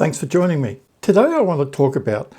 Thanks for joining me. Today I want to talk about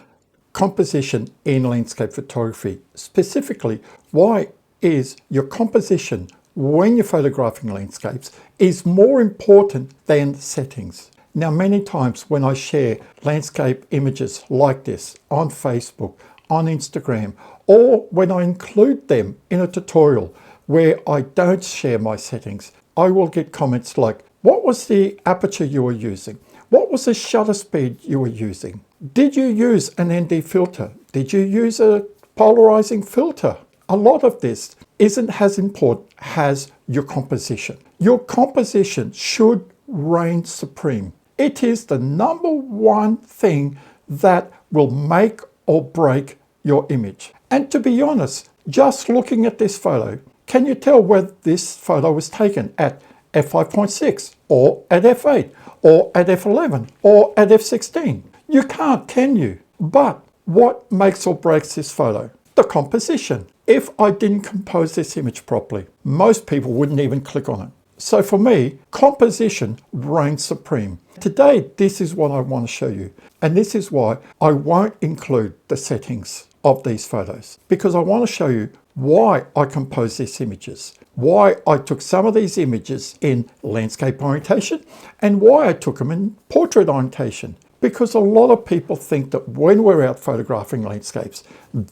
composition in landscape photography. Specifically, why is your composition when you're photographing landscapes is more important than settings. Now, many times when I share landscape images like this on Facebook, on Instagram, or when I include them in a tutorial where I don't share my settings, I will get comments like, what was the aperture you were using? What was the shutter speed you were using? Did you use an ND filter? Did you use a polarizing filter? A lot of this isn't as important as your composition. Your composition should reign supreme. It is the number one thing that will make or break your image. And to be honest, just looking at this photo, can you tell whether this photo was taken at f5.6 or at f8 or at f11 or at f16? You can't, can you? But what makes or breaks this photo? The composition. If I didn't compose this image properly, most people wouldn't even click on it. So for me, composition reigns supreme. Today, this is what I want to show you. And this is why I won't include the settings of these photos, because I want to show you why I composed these images, why I took some of these images in landscape orientation, and why I took them in portrait orientation. Because a lot of people think that when we're out photographing landscapes,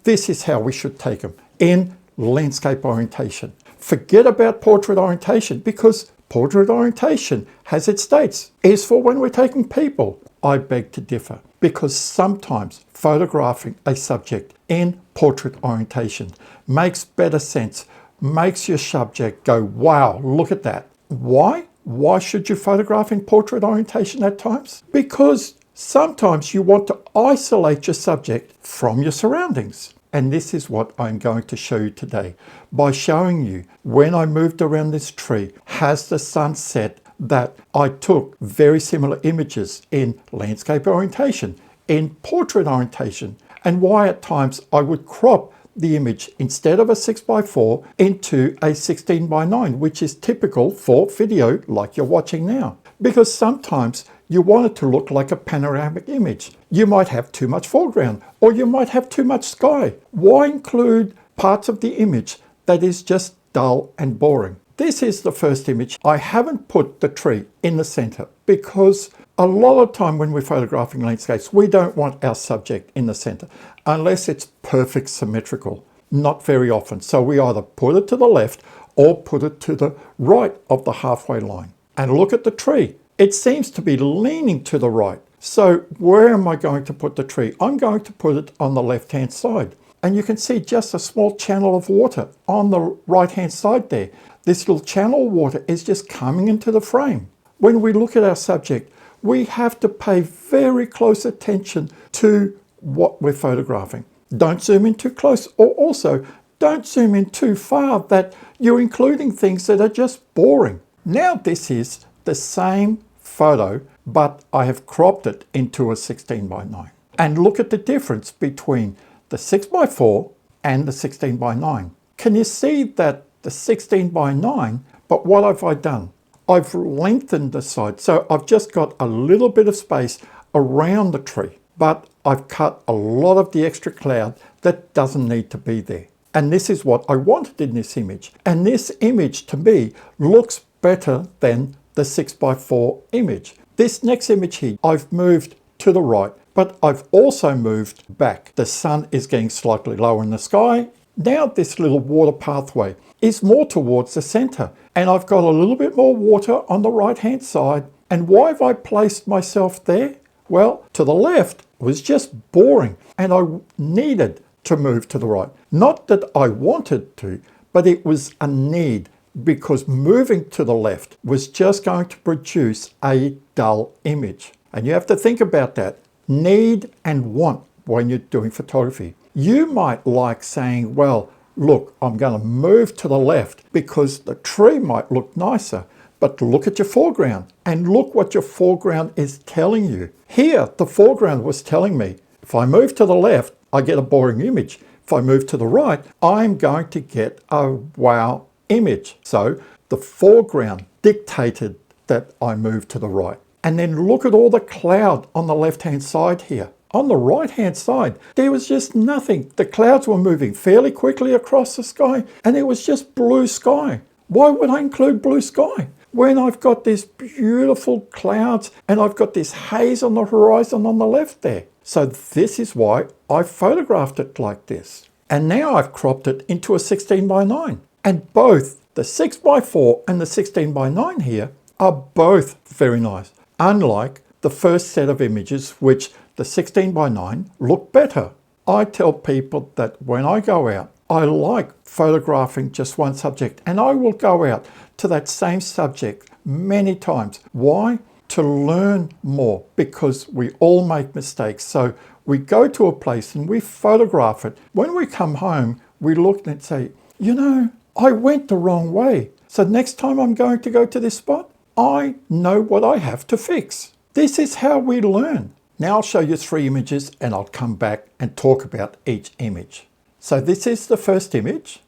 this is how we should take them, in landscape orientation. Forget about portrait orientation, because portrait orientation, as it states, is for when we're taking people. I beg to differ, because sometimes photographing a subject in portrait orientation makes better sense, makes your subject go, wow, look at that. Why? Why should you photograph in portrait orientation at times? Because sometimes you want to isolate your subject from your surroundings. And this is what I'm going to show you today by showing you when I moved around this tree, has the sun set, that I took very similar images in landscape orientation, in portrait orientation, and why at times I would crop the image instead of a 6x4 into a 16:9, which is typical for video like you're watching now. Because sometimes you want it to look like a panoramic image. You might have too much foreground, or you might have too much sky. Why include parts of the image that is just dull and boring? This is the first image. I haven't put the tree in the center because a lot of time when we're photographing landscapes, we don't want our subject in the center unless it's perfect symmetrical. Not very often. So we either put it to the left or put it to the right of the halfway line. And look at the tree. It seems to be leaning to the right. So where am I going to put the tree? I'm going to put it on the left-hand side. And you can see just a small channel of water on the right-hand side there. This little channel of water is just coming into the frame. When we look at our subject, we have to pay very close attention to what we're photographing. Don't zoom in too close, or also don't zoom in too far that you're including things that are just boring. Now this is the same photo, but I have cropped it into a 16:9. And look at the difference between the 6x4 and the 16:9. Can you see that the 16:9, but what have I done? I've lengthened the side, so I've just got a little bit of space around the tree, but I've cut a lot of the extra cloud that doesn't need to be there. And this is what I wanted in this image. And this image to me looks better than the 6x4 image. This next image here, I've moved to the right, but I've also moved back. The sun is getting slightly lower in the sky. Now this little water pathway is more towards the center, and I've got a little bit more water on the right hand side. And why have I placed myself there? Well, to the left was just boring, and I needed to move to the right. Not that I wanted to, but it was a need, because moving to the left was just going to produce a dull image. And you have to think about that. Need and want when you're doing photography. You might like saying, well, look, I'm going to move to the left because the tree might look nicer, but look at your foreground and look what your foreground is telling you. Here, the foreground was telling me, if I move to the left, I get a boring image. If I move to the right, I'm going to get a wow image. So the foreground dictated that I move to the right. And then look at all the cloud on the left-hand side here. On the right-hand side, there was just nothing. The clouds were moving fairly quickly across the sky, and it was just blue sky. Why would I include blue sky when I've got these beautiful clouds and I've got this haze on the horizon on the left there? So this is why I photographed it like this. And now I've cropped it into a 16:9. And both the 6:4 and the 16:9 here are both very nice. Unlike the first set of images, which the 16:9 look better. I tell people that when I go out, I like photographing just one subject, and I will go out to that same subject many times. Why? To learn more, because we all make mistakes. So we go to a place and we photograph it. When we come home, we look and say, you know, I went the wrong way. So next time I'm going to go to this spot, I know what I have to fix. This is how we learn. Now I'll show you 3 images and I'll come back and talk about each image. So this is the first image.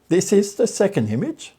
This is the second image.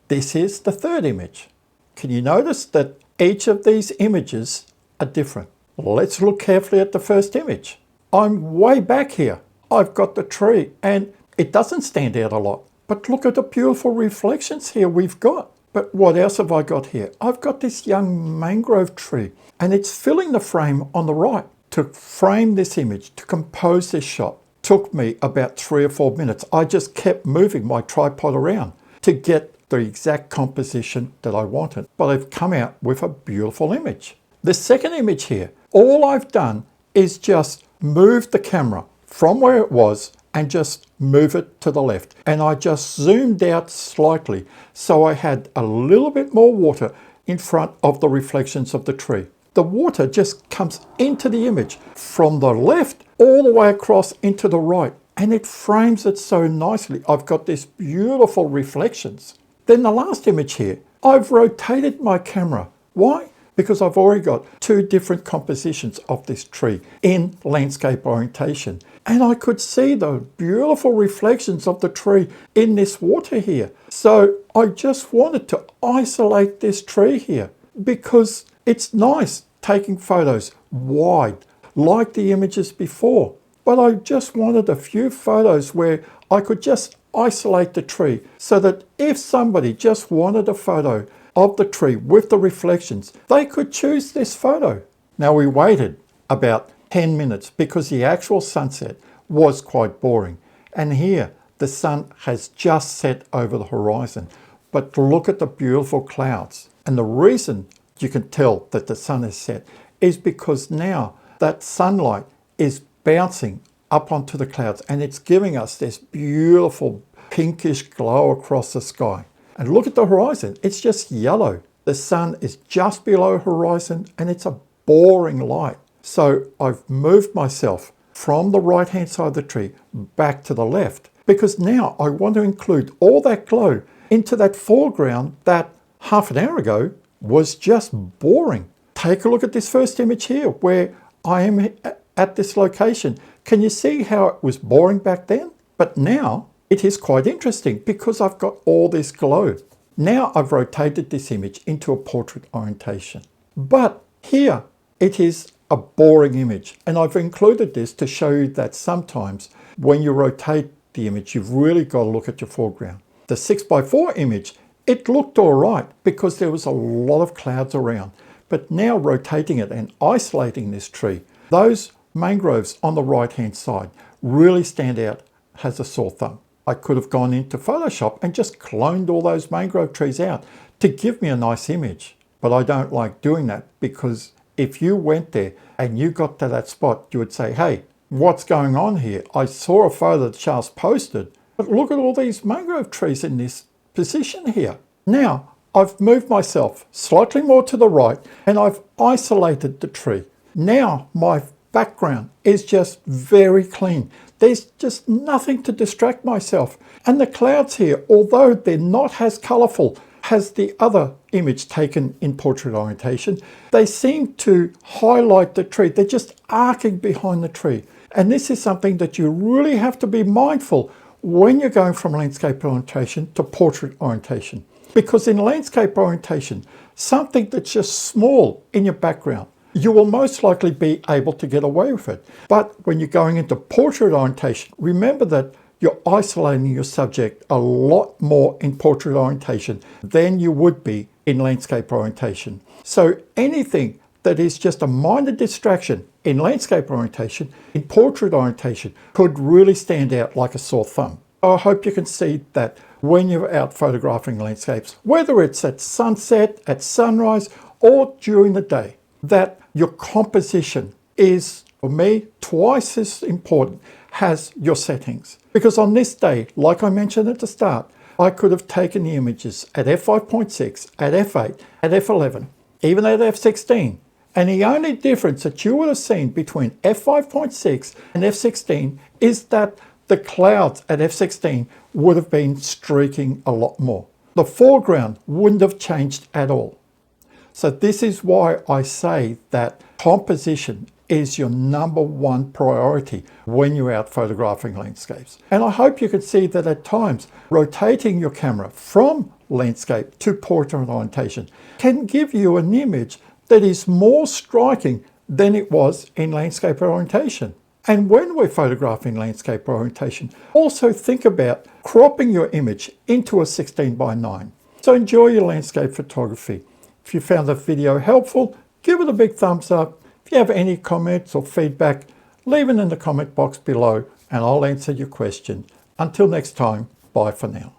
This is the third image. Can you notice that each of these images are different? Let's look carefully at the first image. I'm way back here. I've got the tree and it doesn't stand out a lot. But look at the beautiful reflections here we've got. But what else have I got here? I've got this young mangrove tree and it's filling the frame on the right. To frame this image, to compose this shot, took me about 3 or 4 minutes. I just kept moving my tripod around to get the exact composition that I wanted. But I've come out with a beautiful image. The second image here, all I've done is just move the camera from where it was and just move it to the left. And I just zoomed out slightly so I had a little bit more water in front of the reflections of the tree. The water just comes into the image from the left all the way across into the right, and it frames it so nicely. I've got these beautiful reflections. Then the last image here, I've rotated my camera. Why? Because I've already got 2 different compositions of this tree in landscape orientation. And I could see the beautiful reflections of the tree in this water here. So I just wanted to isolate this tree here because it's nice taking photos wide, like the images before. But I just wanted a few photos where I could just isolate the tree so that if somebody just wanted a photo of the tree with the reflections, they could choose this photo. Now we waited about 10 minutes because the actual sunset was quite boring. And here the sun has just set over the horizon. But look at the beautiful clouds. And the reason you can tell that the sun is set is because now that sunlight is bouncing up onto the clouds and it's giving us this beautiful pinkish glow across the sky. And look at the horizon, it's just yellow. The sun is just below horizon and it's a boring light. So I've moved myself from the right hand side of the tree back to the left because now I want to include all that glow into that foreground that half an hour ago was just boring. Take a look at this first image here where I am at this location. Can you see how it was boring back then? But now it is quite interesting because I've got all this glow. Now I've rotated this image into a portrait orientation. But here it is a boring image. And I've included this to show you that sometimes when you rotate the image, you've really got to look at your foreground. The 6:4 image, it looked all right because there was a lot of clouds around. But now rotating it and isolating this tree, those mangroves on the right hand side really stand out as a sore thumb. I could have gone into Photoshop and just cloned all those mangrove trees out to give me a nice image. But I don't like doing that because if you went there and you got to that spot, you would say, hey, what's going on here? I saw a photo that Charles posted, but look at all these mangrove trees in this position here. Now, I've moved myself slightly more to the right and I've isolated the tree. Now my background is just very clean. There's just nothing to distract myself. And the clouds here, although they're not as colourful as the other image taken in portrait orientation, they seem to highlight the tree. They're just arcing behind the tree. And this is something that you really have to be mindful when you're going from landscape orientation to portrait orientation. Because in landscape orientation, something that's just small in your background, you will most likely be able to get away with it. But when you're going into portrait orientation, remember that you're isolating your subject a lot more in portrait orientation than you would be in landscape orientation. So anything that is just a minor distraction in landscape orientation, in portrait orientation, could really stand out like a sore thumb. I hope you can see that when you're out photographing landscapes, whether it's at sunset, at sunrise, or during the day, that your composition is, for me, twice as important as your settings. Because on this day, like I mentioned at the start, I could have taken the images at f5.6, at f8, at f11, even at f16. And the only difference that you would have seen between f5.6 and f16 is that the clouds at f16 would have been streaking a lot more. The foreground wouldn't have changed at all. So this is why I say that composition is your number one priority when you're out photographing landscapes. And I hope you can see that at times, rotating your camera from landscape to portrait orientation can give you an image that is more striking than it was in landscape orientation. And when we're photographing landscape orientation, also think about cropping your image into a 16:9. So enjoy your landscape photography. If you found the video helpful, give it a big thumbs up. If you have any comments or feedback, leave it in the comment box below and I'll answer your question. Until next time, bye for now.